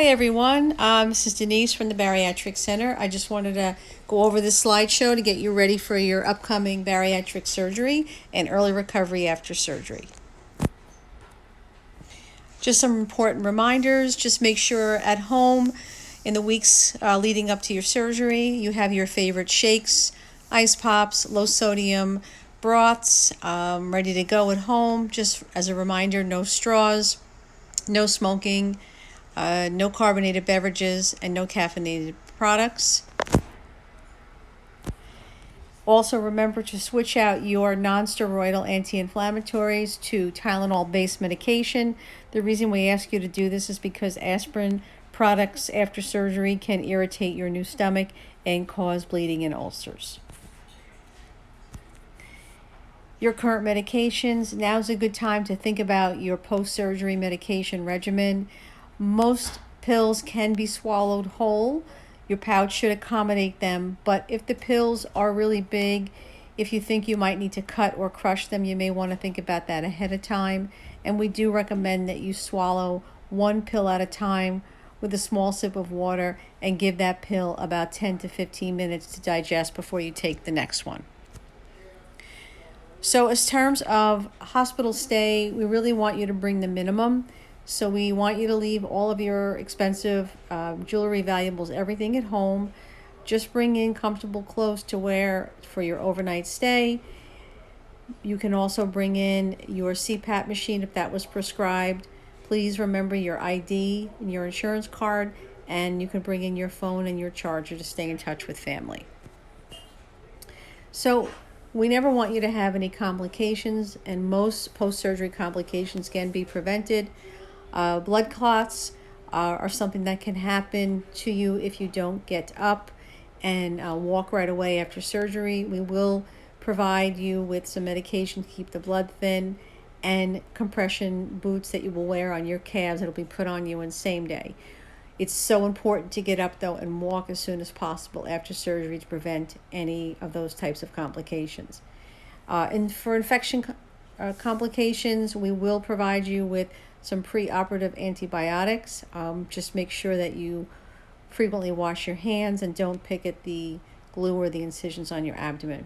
Hi everyone, this is Denise from the Bariatric Center. I just wanted to go over this slideshow to get you ready for your upcoming bariatric surgery and early recovery after surgery. Just some important reminders. Just make sure at home in the weeks leading up to your surgery you have your favorite shakes, ice pops, low sodium broths ready to go at home. Just as a reminder, no straws, no smoking, no carbonated beverages, and no caffeinated products. Also remember to switch out your non-steroidal anti-inflammatories to Tylenol-based medication. The reason we ask you to do this is because aspirin products after surgery can irritate your new stomach and cause bleeding and ulcers. Your current medications, now's a good time to think about your post-surgery medication regimen. Most pills can be swallowed whole. Your pouch should accommodate them, but if the pills are really big, if you think you might need to cut or crush them, you may want to think about that ahead of time. And we do recommend that you swallow one pill at a time with a small sip of water and give that pill about 10 to 15 minutes to digest before you take the next one. So as terms of hospital stay, we really want you to bring the minimum. So we want you to leave all of your expensive jewelry, valuables, everything at home. Just bring in comfortable clothes to wear for your overnight stay. You can also bring in your CPAP machine if that was prescribed. Please remember your ID and your insurance card, and you can bring in your phone and your charger to stay in touch with family. So we never want you to have any complications, and most post-surgery complications can be prevented. Blood clots are something that can happen to you if you don't get up and walk right away after surgery. We will provide you with some medication to keep the blood thin and compression boots that you will wear on your calves. It'll be put on you in same day. It's so important to get up though and walk as soon as possible after surgery to prevent any of those types of complications. And for infection complications, we will provide you with some pre-operative antibiotics. Just make sure that you frequently wash your hands and don't pick at the glue or the incisions on your abdomen.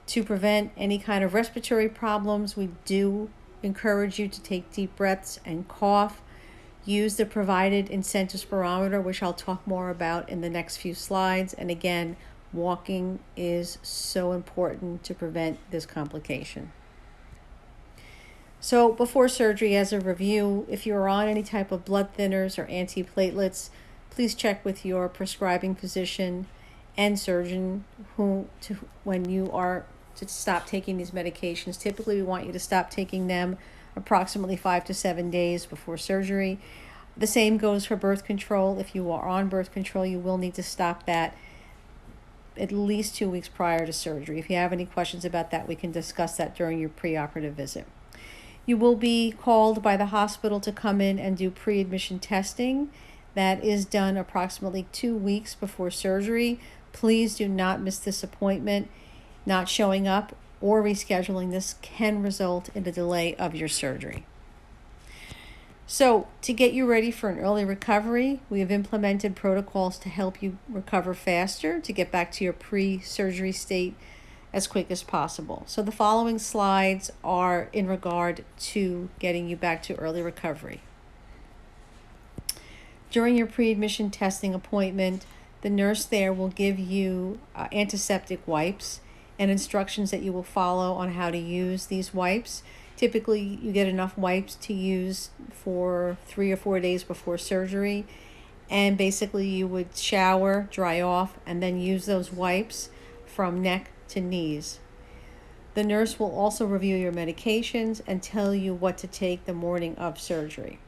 To prevent any kind of respiratory problems, we do encourage you to take deep breaths and cough. Use the provided incentive spirometer, which I'll talk more about in the next few slides. And again, walking is so important to prevent this complication. So before surgery, as a review, if you're on any type of blood thinners or antiplatelets, please check with your prescribing physician and surgeon when you are to stop taking these medications. Typically, we want you to stop taking them approximately 5 to 7 days before surgery. The same goes for birth control. If you are on birth control, you will need to stop that at least 2 weeks prior to surgery. If you have any questions about that, we can discuss that during your preoperative visit. You will be called by the hospital to come in and do pre-admission testing. That is done approximately 2 weeks before surgery. Please do not miss this appointment. Not showing up or rescheduling this can result in a delay of your surgery. So to get you ready for an early recovery, we have implemented protocols to help you recover faster, to get back to your pre-surgery state as quick as possible. So the following slides are in regard to getting you back to early recovery. During your pre-admission testing appointment, the nurse there will give you antiseptic wipes and instructions that you will follow on how to use these wipes. Typically, you get enough wipes to use for 3 or 4 days before surgery. And basically, you would shower, dry off, and then use those wipes from neck to knees. The nurse will also review your medications and tell you what to take the morning of surgery.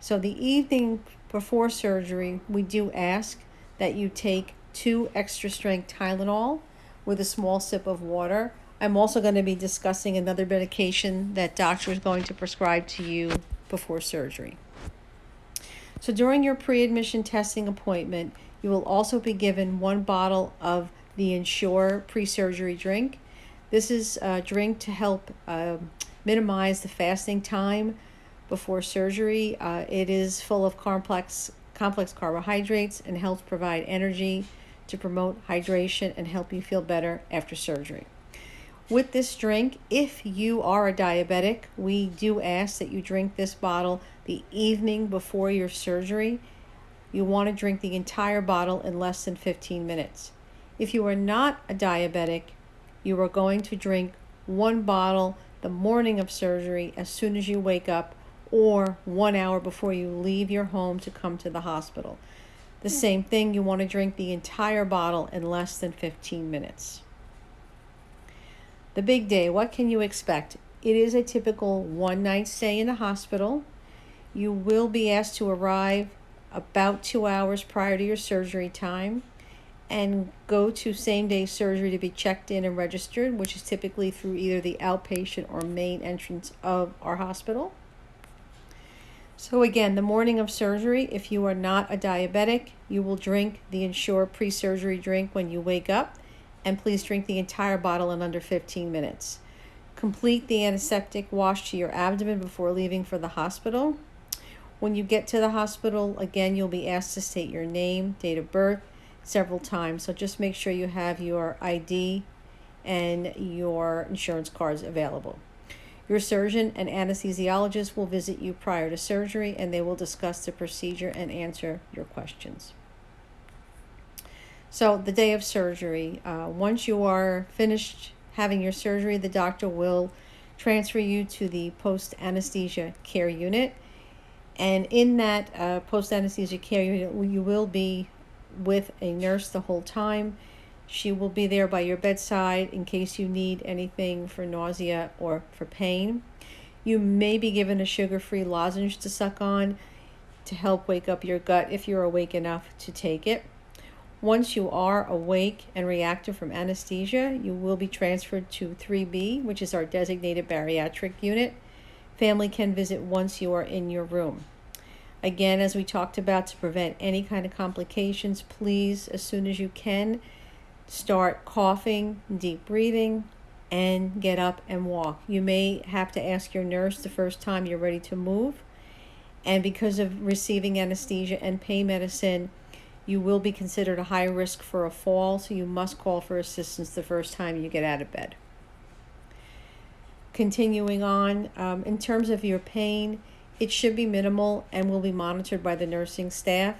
So the evening before surgery, we do ask that you take 2 extra strength Tylenol with a small sip of water. I'm also going to be discussing another medication that doctor is going to prescribe to you before surgery. So during your pre-admission testing appointment, you will also be given 1 bottle of the Ensure pre-surgery drink. This is a drink to help minimize the fasting time before surgery. It is full of complex complex carbohydrates and helps provide energy to promote hydration and help you feel better after surgery. With this drink, if you are a diabetic, we do ask that you drink this bottle the evening before your surgery. You want to drink the entire bottle in less than 15 minutes. If you are not a diabetic, you are going to drink one bottle the morning of surgery as soon as you wake up, or 1 hour before you leave your home to come to the hospital. The same thing, you want to drink the entire bottle in less than 15 minutes. The big day, what can you expect? It is a typical one-night stay in the hospital. You will be asked to arrive about 2 hours prior to your surgery time and go to same-day surgery to be checked in and registered, which is typically through either the outpatient or main entrance of our hospital. So again, the morning of surgery, if you are not a diabetic, you will drink the Ensure pre-surgery drink when you wake up, and please drink the entire bottle in under 15 minutes. Complete the antiseptic wash to your abdomen before leaving for the hospital. When you get to the hospital, again, you'll be asked to state your name, date of birth several times. So just make sure you have your ID and your insurance cards available. Your surgeon and anesthesiologist will visit you prior to surgery, and they will discuss the procedure and answer your questions. So the day of surgery, once you are finished having your surgery, the doctor will transfer you to the post-anesthesia care unit. And in that post-anesthesia care unit, you will be with a nurse the whole time. She will be there by your bedside in case you need anything for nausea or for pain. You may be given a sugar-free lozenge to suck on to help wake up your gut if you're awake enough to take it. Once you are awake and reactive from anesthesia, you will be transferred to 3B, which is our designated bariatric unit. Family can visit once you are in your room. Again, as we talked about, to prevent any kind of complications, please, as soon as you can, start coughing, deep breathing, and get up and walk. You may have to ask your nurse the first time you're ready to move. And because of receiving anesthesia and pain medicine, you will be considered a high risk for a fall, so you must call for assistance the first time you get out of bed. Continuing on, in terms of your pain, it should be minimal and will be monitored by the nursing staff.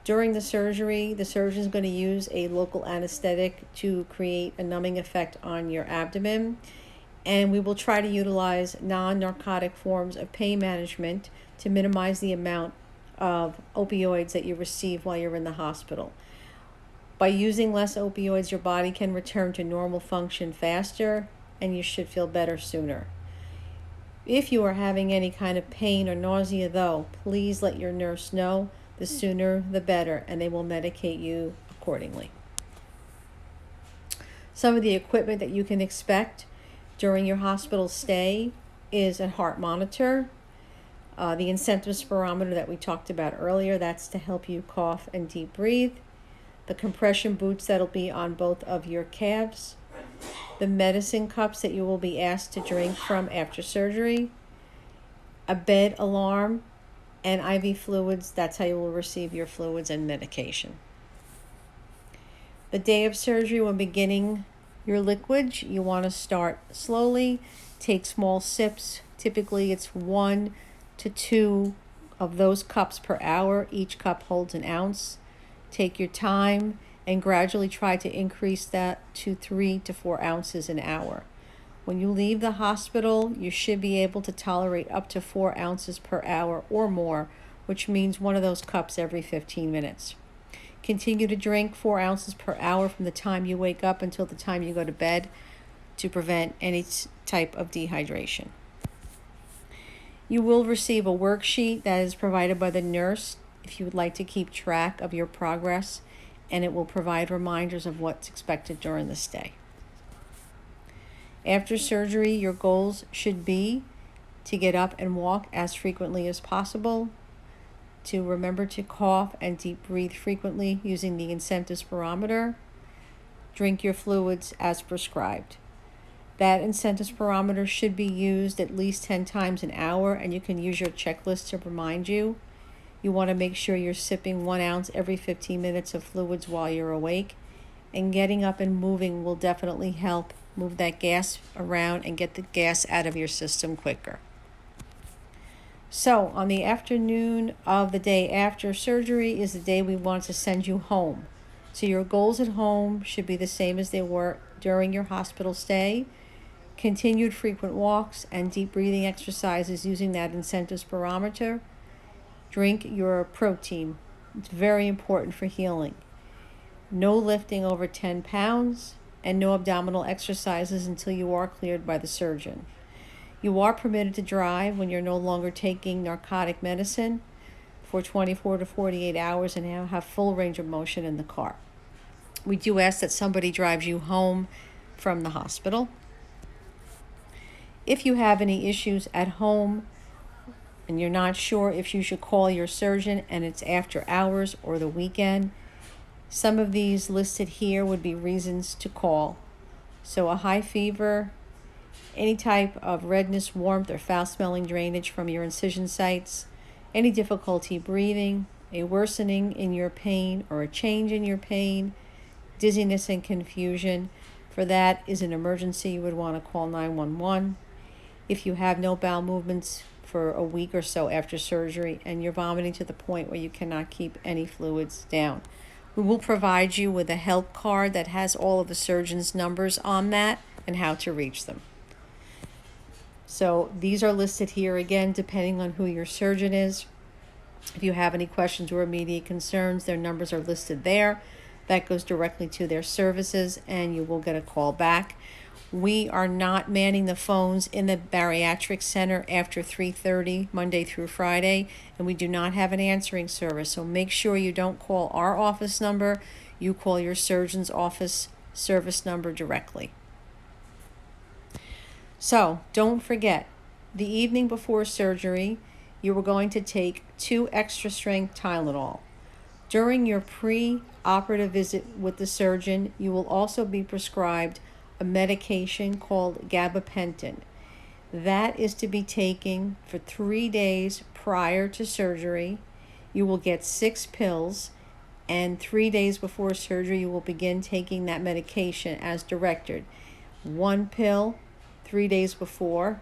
During the surgery, the surgeon is going to use a local anesthetic to create a numbing effect on your abdomen, and we will try to utilize non-narcotic forms of pain management to minimize the amount of opioids that you receive while you're in the hospital. By using less opioids, your body can return to normal function faster, and you should feel better sooner. If you are having any kind of pain or nausea, though, please let your nurse know. The sooner the better, and they will medicate you accordingly. Some of the equipment that you can expect during your hospital stay is a heart monitor, the incentive spirometer that we talked about earlier, that's to help you cough and deep breathe, the compression boots that'll be on both of your calves, the medicine cups that you will be asked to drink from after surgery, a bed alarm, and IV fluids. That's how you will receive your fluids and medication. The day of surgery, when beginning your liquids, you want to start slowly, take small sips. Typically it's 1 to 2 of those cups per hour. Each cup holds an ounce. Take your time and gradually try to increase that to 3 to 4 ounces an hour. When you leave the hospital, you should be able to tolerate up to 4 ounces per hour or more, which means one of those cups every 15 minutes. Continue to drink 4 ounces per hour from the time you wake up until the time you go to bed to prevent any type of dehydration. You will receive a worksheet that is provided by the nurse if you would like to keep track of your progress, and it will provide reminders of what's expected during the stay. After surgery, your goals should be to get up and walk as frequently as possible, to remember to cough and deep breathe frequently using the incentive spirometer, drink your fluids as prescribed. That incentive spirometer should be used at least 10 times an hour, and you can use your checklist to remind you. You want to make sure you're sipping 1 ounce every 15 minutes of fluids while you're awake. And getting up and moving will definitely help move that gas around and get the gas out of your system quicker. So on the afternoon of the day after surgery is the day we want to send you home. So your goals at home should be the same as they were during your hospital stay. Continued frequent walks and deep breathing exercises using that incentive spirometer. Drink your protein. It's very important for healing. No lifting over 10 pounds and no abdominal exercises until you are cleared by the surgeon. You are permitted to drive when you're no longer taking narcotic medicine for 24 to 48 hours and have full range of motion in the car. We do ask that somebody drives you home from the hospital. If you have any issues at home and you're not sure if you should call your surgeon and it's after hours or the weekend, some of these listed here would be reasons to call. So a high fever, any type of redness, warmth, or foul-smelling drainage from your incision sites, any difficulty breathing, a worsening in your pain or a change in your pain, dizziness and confusion. For that is an emergency, you would want to call 911. If you have no bowel movements for a week or so after surgery and you're vomiting to the point where you cannot keep any fluids down, we will provide you with a help card that has all of the surgeon's numbers on that and how to reach them. So these are listed here again, depending on who your surgeon is. If you have any questions or immediate concerns, their numbers are listed there. That goes directly to their services and you will get a call back. We are not manning the phones in the Bariatric Center after 3:30, Monday through Friday, and we do not have an answering service. So make sure you don't call our office number. You call your surgeon's office service number directly. So don't forget, the evening before surgery, you are going to take 2 extra strength Tylenol. During your pre-operative visit with the surgeon, you will also be prescribed a medication called gabapentin. That is to be taken for 3 days prior to surgery. You will get 6 pills, and 3 days before surgery, you will begin taking that medication as directed. 1 pill 3 days before.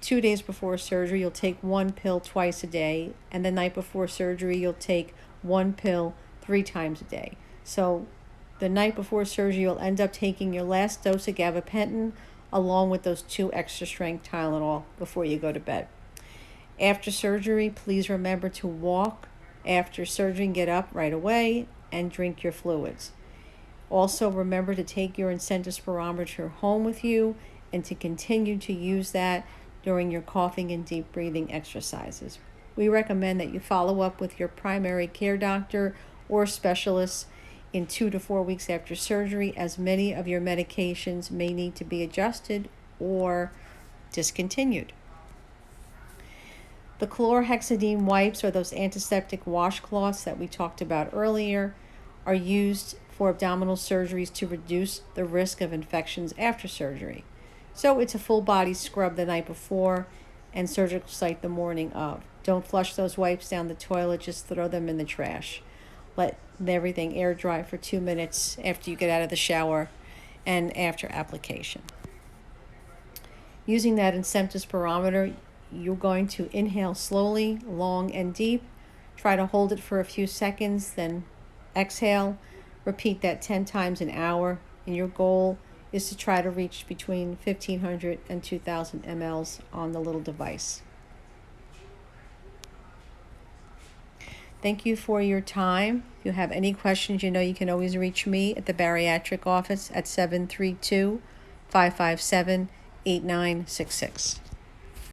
2 days before surgery, you'll take 1 pill twice a day, and the night before surgery, you'll take 1 pill 3 times a day. So the night before surgery, you'll end up taking your last dose of gabapentin along with those 2 extra strength Tylenol before you go to bed. After surgery, please remember to walk after surgery and get up right away and drink your fluids. Also remember to take your incentive spirometer home with you and to continue to use that during your coughing and deep breathing exercises. We recommend that you follow up with your primary care doctor or specialist in 2 to 4 weeks after surgery, as many of your medications may need to be adjusted or discontinued. The chlorhexidine wipes, or those antiseptic washcloths that we talked about earlier, are used for abdominal surgeries to reduce the risk of infections after surgery. So it's a full body scrub the night before and surgical site the morning of. Don't flush those wipes down the toilet, just throw them in the trash. Let everything air dry for 2 minutes after you get out of the shower and after application. Using that incentive spirometer, you're going to inhale slowly, long, and deep. Try to hold it for a few seconds, then exhale. Repeat that 10 times an hour, and your goal is to try to reach between 1,500 and 2,000 mLs on the little device. Thank you for your time. If you have any questions, you know you can always reach me at the bariatric office at 732-557-8966.